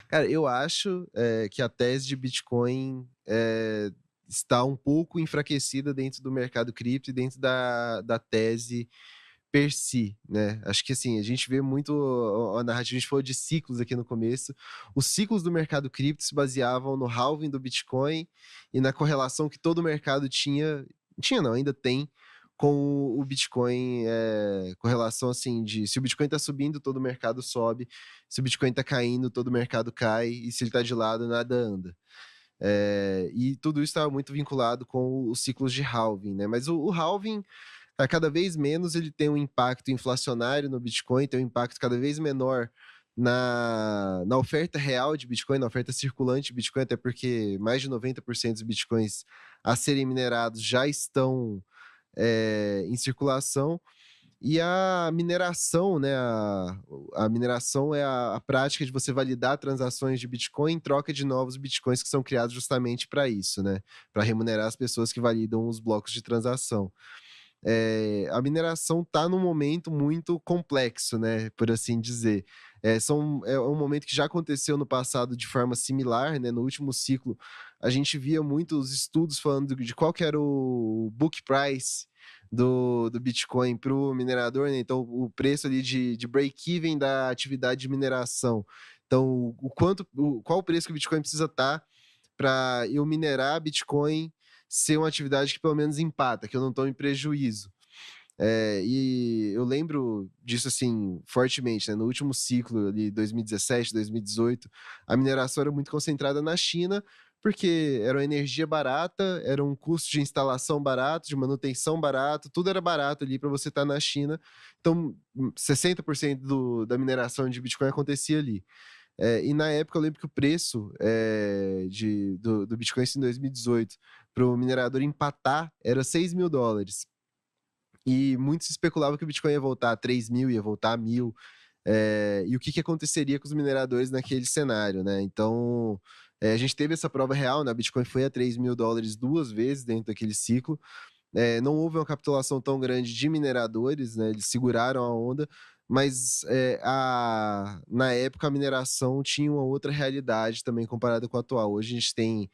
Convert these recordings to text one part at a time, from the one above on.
Cara, eu acho, que a tese de Bitcoin, está um pouco enfraquecida dentro do mercado cripto e dentro da tese per si, né. Acho que, assim, a gente vê muito a narrativa, a gente falou de ciclos aqui no começo. Os ciclos do mercado cripto se baseavam no halving do Bitcoin e na correlação que todo o mercado tinha não, ainda tem, com o Bitcoin, correlação, assim, de se o Bitcoin está subindo, todo o mercado sobe, se o Bitcoin está caindo, todo o mercado cai, e se ele está de lado, nada anda. E tudo isso estava muito vinculado com os ciclos de halving, né. Mas o halving, cada vez menos ele tem um impacto inflacionário no Bitcoin, tem um impacto cada vez menor na oferta real de Bitcoin, na oferta circulante de Bitcoin, até porque mais de 90% dos Bitcoins a serem minerados já estão, em circulação. E a mineração, né, a mineração é a prática de você validar transações de Bitcoin em troca de novos Bitcoins que são criados justamente para isso, né, para remunerar as pessoas que validam os blocos de transação. A mineração está num momento muito complexo, né, por assim dizer. É um momento que já aconteceu no passado de forma similar, né, no último ciclo, a gente via muitos estudos falando de qual que era o book price do Bitcoin para o minerador, né, então o preço ali de break-even da atividade de mineração. Então qual o preço que o Bitcoin precisa estar para eu minerar Bitcoin ser uma atividade que pelo menos empata, que eu não estou em prejuízo. E eu lembro disso, assim, fortemente, né, no último ciclo ali, 2017, 2018, a mineração era muito concentrada na China, porque era uma energia barata, era um custo de instalação barato, de manutenção barato, tudo era barato ali para você estar na China. Então, 60% da mineração de Bitcoin acontecia ali. E na época eu lembro que o preço, do Bitcoin isso em 2018, para o minerador empatar era $6.000. E muito se especulava que o Bitcoin ia voltar a 3.000, ia voltar a 1.000. E o que que aconteceria com os mineradores naquele cenário, né. Então, a gente teve essa prova real, né, o Bitcoin foi a $3.000 2 vezes dentro daquele ciclo. Não houve uma capitulação tão grande de mineradores, né, eles seguraram a onda, mas, na época a mineração tinha uma outra realidade também comparada com a atual. Hoje a gente tem,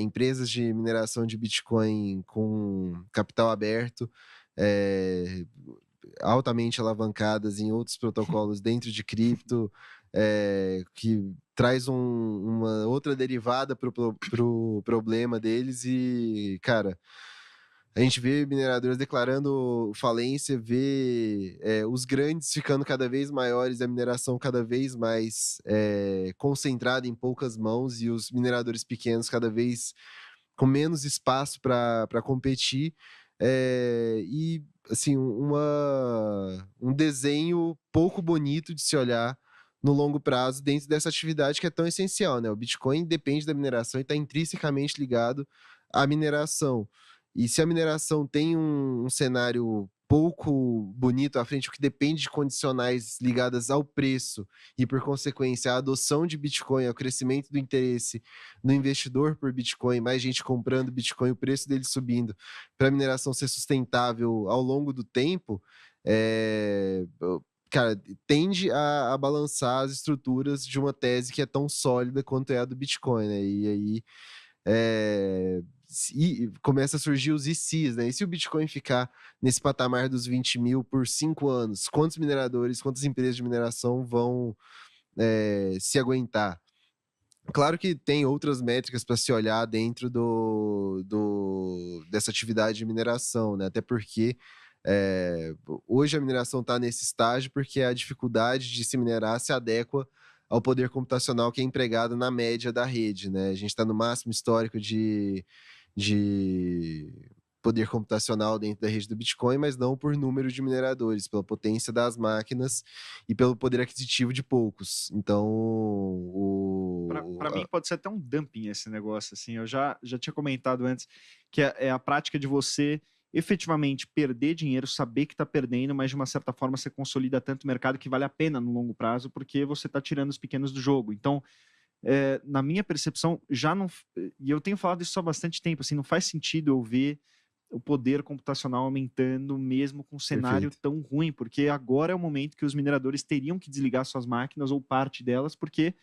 empresas de mineração de Bitcoin com capital aberto, eh, altamente alavancadas em outros protocolos dentro de cripto, que traz uma outra derivada para o problema deles e, cara, a gente vê mineradores declarando falência, vê, os grandes ficando cada vez maiores, a mineração cada vez mais, concentrada em poucas mãos e os mineradores pequenos cada vez com menos espaço para competir. E, assim, um desenho pouco bonito de se olhar no longo prazo dentro dessa atividade que é tão essencial, né. O Bitcoin depende da mineração e está intrinsecamente ligado à mineração. E se a mineração tem um cenário pouco bonito à frente, o que depende de condicionais ligadas ao preço e, por consequência, à adoção de Bitcoin, ao crescimento do interesse no investidor por Bitcoin, mais gente comprando Bitcoin, o preço dele subindo, para a mineração ser sustentável ao longo do tempo, cara, tende a balançar as estruturas de uma tese que é tão sólida quanto é a do Bitcoin, né? E aí se começa a surgir os ICs, né? E se o Bitcoin ficar nesse patamar dos 20.000 por 5 anos, quantos mineradores, quantas empresas de mineração vão, se aguentar? Claro que tem outras métricas para se olhar dentro dessa atividade de mineração, né, até porque, hoje a mineração está nesse estágio, porque a dificuldade de se minerar se adequa ao poder computacional que é empregado na média da rede, né. A gente está no máximo histórico de poder computacional dentro da rede do Bitcoin, mas não por número de mineradores, pela potência das máquinas e pelo poder aquisitivo de poucos. Então Pra mim pode ser até um dumping esse negócio, assim, eu já tinha comentado antes, que é a prática de você efetivamente perder dinheiro, saber que tá perdendo, mas de uma certa forma você consolida tanto o mercado que vale a pena no longo prazo, porque você tá tirando os pequenos do jogo. Então, na minha percepção, já não f e eu tenho falado isso há bastante tempo, assim, não faz sentido eu ver o poder computacional aumentando mesmo com um cenário Perfeito. tão ruim, porque agora é o momento que os mineradores teriam que desligar suas máquinas ou parte delas, porque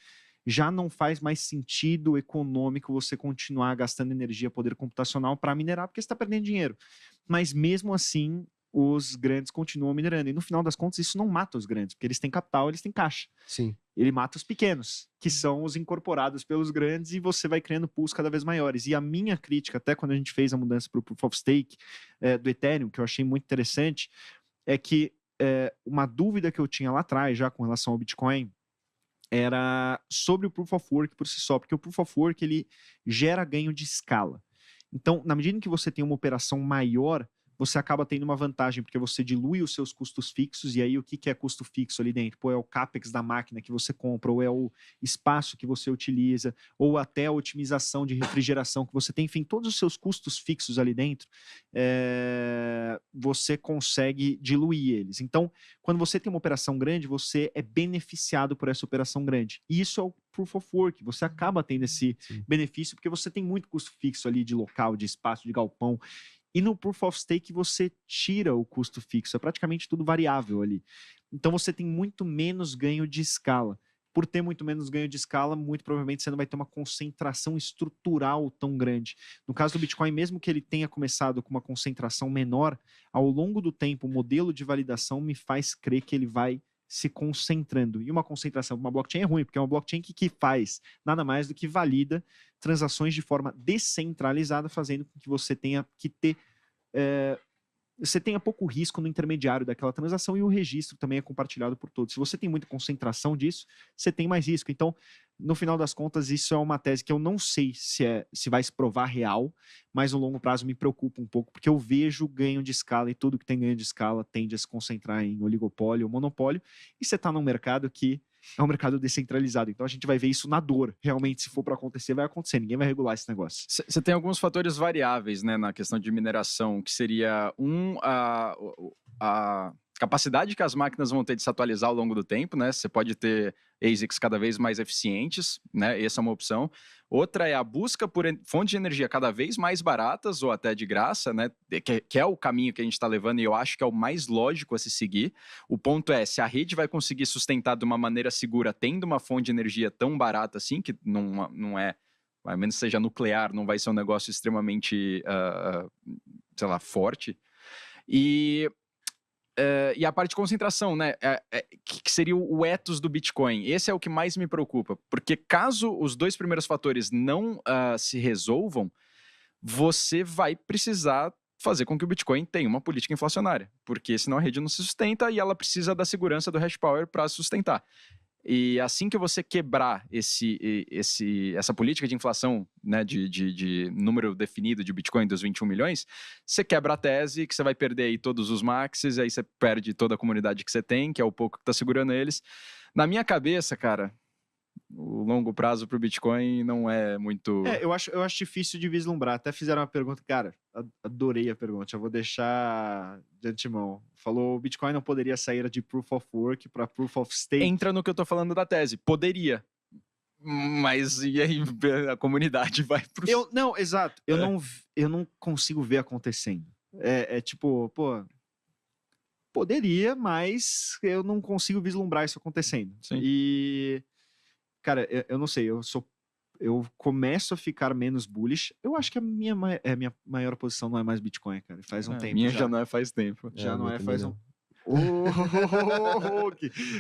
já não faz mais sentido econômico você continuar gastando energia, poder computacional para minerar, porque você está perdendo dinheiro. Mas mesmo assim, os grandes continuam minerando. E no final das contas, isso não mata os grandes, porque eles têm capital, eles têm caixa. Sim. Ele mata os pequenos, que são os incorporados pelos grandes, e você vai criando pools cada vez maiores. E a minha crítica, até quando a gente fez a mudança para o Proof of Stake do Ethereum, que eu achei muito interessante, é que uma dúvida que eu tinha lá atrás, já com relação ao Bitcoin, era sobre o Proof of Work por si só, porque o Proof of Work ele gera ganho de escala. Então, na medida em que você tem uma operação maior, você acaba tendo uma vantagem, porque você dilui os seus custos fixos, e aí o que é custo fixo ali dentro? Pô, é o CAPEX da máquina que você compra, ou é o espaço que você utiliza, ou até a otimização de refrigeração que você tem, enfim, todos os seus custos fixos ali dentro, você consegue diluir eles. Então, quando você tem uma operação grande, você é beneficiado por essa operação grande. E isso é o Proof of Work, você acaba tendo esse benefício, porque você tem muito custo fixo ali de local, de espaço, de galpão. E no Proof of Stake você tira o custo fixo, é praticamente tudo variável ali. Então você tem muito menos ganho de escala. Por ter muito menos ganho de escala, muito provavelmente você não vai ter uma concentração estrutural tão grande. No caso do Bitcoin, mesmo que ele tenha começado com uma concentração menor, ao longo do tempo, o modelo de validação me faz crer que ele vai se concentrando. E uma concentração, uma blockchain é ruim, porque é uma blockchain que faz nada mais do que valida transações de forma descentralizada, fazendo com que você tenha que ter você tenha pouco risco no intermediário daquela transação, e o registro também é compartilhado por todos. Se você tem muita concentração disso, você tem mais risco. Então, no final das contas, isso é uma tese que eu não sei se vai se provar real, mas no longo prazo me preocupa um pouco, porque eu vejo ganho de escala, e tudo que tem ganho de escala tende a se concentrar em oligopólio ou monopólio, e você está num mercado que é um mercado descentralizado. Então a gente vai ver isso na dor. Realmente, se for para acontecer, vai acontecer. Ninguém vai regular esse negócio. Você tem alguns fatores variáveis, né, na questão de mineração, que seria a capacidade que as máquinas vão ter de se atualizar ao longo do tempo, né? Você pode ter ASICs cada vez mais eficientes, né? Essa é uma opção. Outra é a busca por fontes de energia cada vez mais baratas ou até de graça, né? Que é o caminho que a gente está levando, e eu acho que é o mais lógico a se seguir. O ponto é, se a rede vai conseguir sustentar de uma maneira segura, tendo uma fonte de energia tão barata assim, que não é, ao menos seja nuclear, não vai ser um negócio extremamente, sei lá, forte. E a parte de concentração, né? Que seria o ethos do Bitcoin. Esse é o que mais me preocupa, porque caso os dois primeiros fatores não se resolvam, você vai precisar fazer com que o Bitcoin tenha uma política inflacionária, porque senão a rede não se sustenta e ela precisa da segurança do hash power para sustentar. E assim que você quebrar essa política de inflação, né, de número definido de Bitcoin dos 21 milhões, você quebra a tese que você vai perder aí todos os maxes, aí você perde toda a comunidade que você tem, que é o pouco que está segurando eles. Na minha cabeça, cara, o longo prazo para o Bitcoin não é muito... Eu acho difícil de vislumbrar. Até fizeram uma pergunta, cara, adorei a pergunta, eu vou deixar de antemão. Falou, o Bitcoin não poderia sair de Proof of Work para Proof of Stake. Entra no que eu tô falando da tese, poderia. Mas e aí a comunidade vai pro... Não, exato. Eu não consigo ver acontecendo. Tipo, pô... Poderia, mas eu não consigo vislumbrar isso acontecendo. Sim. E... Cara, eu não sei, eu começo a ficar menos bullish. Eu acho que a minha maior posição não é mais Bitcoin, cara. Faz um tempo. Minha já não é faz tempo. Já não é faz um...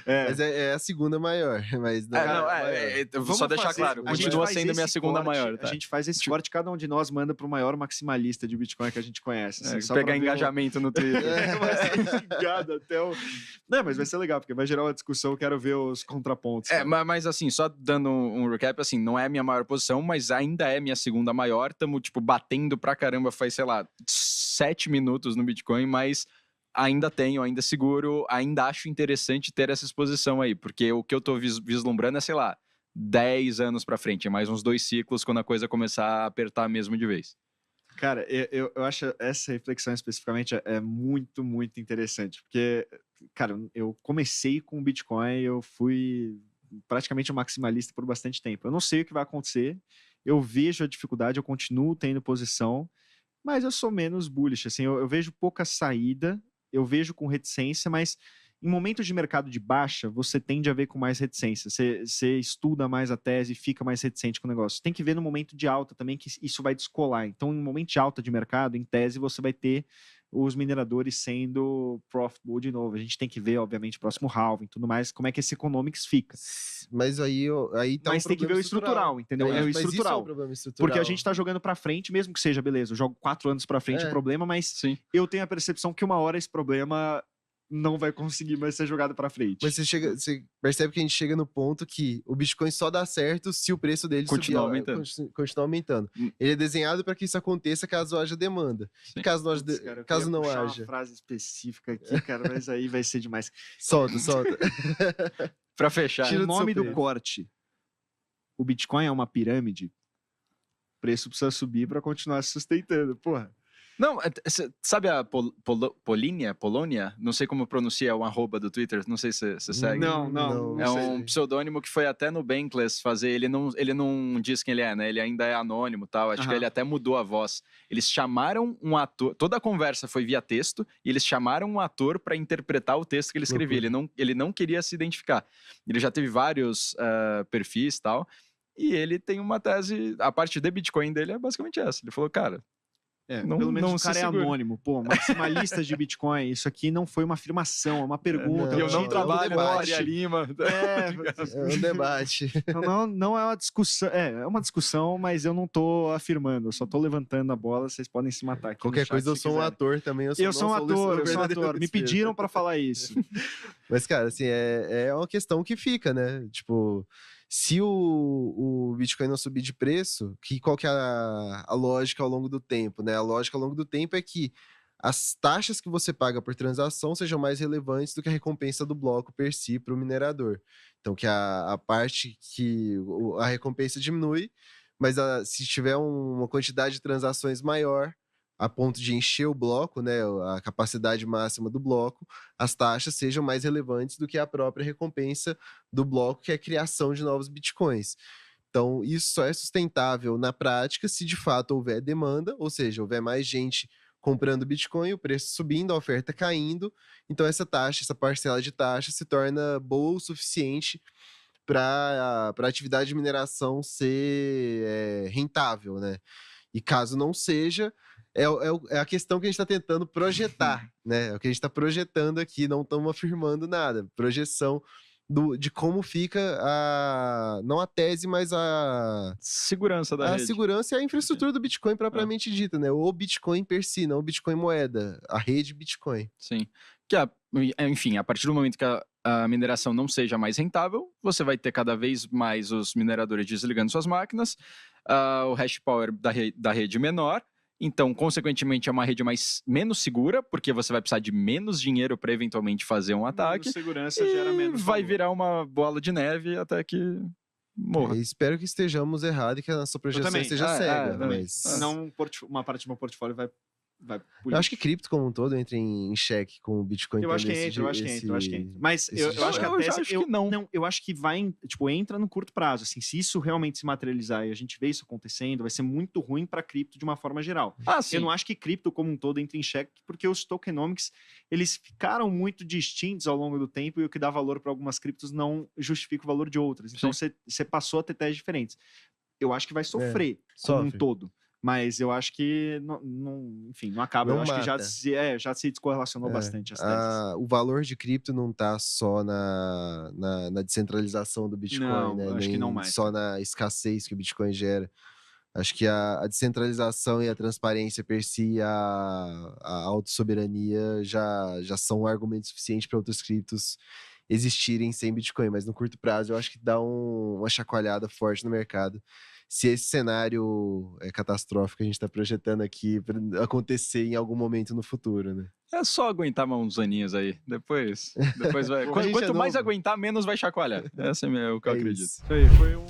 Mas é a segunda maior. Mas vou só deixar claro, continua sendo minha segunda maior. Tá? A gente faz esse corte, cada um de nós manda pro maior maximalista de Bitcoin que a gente conhece. Assim, só pegar engajamento no Twitter. Vai ser xingado até o... Não, mas vai ser legal, porque vai gerar uma discussão, eu quero ver os contrapontos. Mas assim, só dando um recap, assim, não é a minha maior posição, mas ainda é minha segunda maior. Estamos, tipo, batendo pra caramba faz, sei lá, 7 minutos no Bitcoin, mas... ainda tenho, ainda seguro, ainda acho interessante ter essa exposição aí, porque o que eu tô vislumbrando é, sei lá, 10 anos pra frente, é mais uns 2 ciclos quando a coisa começar a apertar mesmo de vez. Cara, eu acho essa reflexão especificamente é muito, muito interessante, porque, cara, eu comecei com o Bitcoin, eu fui praticamente um maximalista por bastante tempo. Eu não sei o que vai acontecer, eu vejo a dificuldade, eu continuo tendo posição, mas eu sou menos bullish, assim, eu vejo pouca saída, eu vejo com reticência, mas em momentos de mercado de baixa, você tende a ver com mais reticência. Você estuda mais a tese e fica mais reticente com o negócio. Tem que ver no momento de alta também que isso vai descolar. Então, em momento de alta de mercado, em tese, você vai ter os mineradores sendo profitable de novo. A gente tem que ver, obviamente, próximo halving e tudo mais, como é que esse economics fica. Mas aí tá Mas tem que ver o estrutural, entendeu? Mas o isso é estrutural. um problema estrutural. Porque a gente tá jogando pra frente, mesmo que seja, beleza, eu jogo 4 anos pra frente, é problema, mas Sim. eu tenho a percepção que uma hora esse problema não vai conseguir mais ser jogado pra frente. Mas você percebe que a gente chega no ponto que o Bitcoin só dá certo se o preço dele continuar aumentando. Ele é desenhado para que isso aconteça caso haja demanda. Caso não haja. Uma frase específica aqui, cara, mas aí vai ser demais. Solta. Para fechar. O nome do corte. O Bitcoin é uma pirâmide. O preço precisa subir para continuar se sustentando, porra. Não, sabe a Polônia? Não sei como pronuncia o arroba do Twitter, não sei se você segue. Não é sei. Um pseudônimo que foi até no Bankless fazer, ele não diz quem ele é, né? Ele ainda é anônimo e tal, acho que ele até mudou a voz. Eles chamaram um ator, toda a conversa foi via texto, e eles chamaram um ator para interpretar o texto que ele escrevia, ele não queria se identificar. Ele já teve vários perfis e tal, e ele tem uma tese, a parte de Bitcoin dele é basicamente essa, ele falou, cara... pelo menos o cara é anônimo. Pô, maximalistas de Bitcoin, isso aqui não foi uma afirmação, é uma pergunta. Eu não trabalho na Faria Lima. É um debate. Não é uma discussão. É uma discussão, mas eu não tô afirmando. Eu só tô levantando a bola, vocês podem se matar aqui. Qualquer coisa, eu sou um ator também. Eu sou um ator. Me pediram pra falar isso. Mas, cara, assim, é uma questão que fica, né? Tipo... Se o Bitcoin não subir de preço, qual que é a lógica ao longo do tempo, né? A lógica ao longo do tempo é que as taxas que você paga por transação sejam mais relevantes do que a recompensa do bloco per si para o minerador. Então, que a parte que a recompensa diminui, mas se tiver uma quantidade de transações maior, a ponto de encher o bloco, né, a capacidade máxima do bloco, as taxas sejam mais relevantes do que a própria recompensa do bloco, que é a criação de novos bitcoins. Então, isso só é sustentável na prática se de fato houver demanda, ou seja, houver mais gente comprando bitcoin, o preço subindo, a oferta caindo, então essa parcela de taxa se torna boa o suficiente para a atividade de mineração ser rentável, né? E caso não seja, é a questão que a gente está tentando projetar, né? É o que a gente está projetando aqui, não estamos afirmando nada. Projeção de como fica não a tese, mas a segurança da rede. A segurança e a infraestrutura do Bitcoin propriamente dita, né? O Bitcoin per si, não o Bitcoin moeda, a rede Bitcoin. Sim. Enfim, a partir do momento que a mineração não seja mais rentável, você vai ter cada vez mais os mineradores desligando suas máquinas, o hash power da rede menor, então, consequentemente, é uma rede menos segura, porque você vai precisar de menos dinheiro para eventualmente fazer um ataque. Menos segurança gera menos vai valor. Virar uma bola de neve até que morra. Espero que estejamos errados e que a nossa projeção seja cega. Mas... Não, uma parte do meu portfólio vai eu acho que cripto como um todo entra em xeque com o Bitcoin. Eu acho que entra. Mas eu acho que a tese... Não, eu acho que entra no curto prazo. Assim, se isso realmente se materializar e a gente vê isso acontecendo, vai ser muito ruim para cripto de uma forma geral. Sim. Eu não acho que cripto como um todo entra em xeque, porque os tokenomics, eles ficaram muito distintos ao longo do tempo e o que dá valor para algumas criptos não justifica o valor de outras. Então, você passou a ter teses diferentes. Eu acho que vai sofrer como um todo. Mas eu acho que, enfim, não acaba. Eu acho que já se descorrelacionou bastante as teses. O valor de cripto não está só na descentralização do Bitcoin, não, né? Acho que não mais. Só na escassez que o Bitcoin gera. Acho que a descentralização e a transparência per si, a autossoberania já são argumentos suficientes para outros criptos existirem sem Bitcoin. Mas no curto prazo eu acho que dá uma chacoalhada forte no mercado. Se esse cenário catastrófico que a gente está projetando aqui acontecer em algum momento no futuro, né? É só aguentar uns aninhos aí. Depois vai. Quanto mais aguentar, menos vai chacoalhar. Esse é o que eu acredito. Isso aí, foi um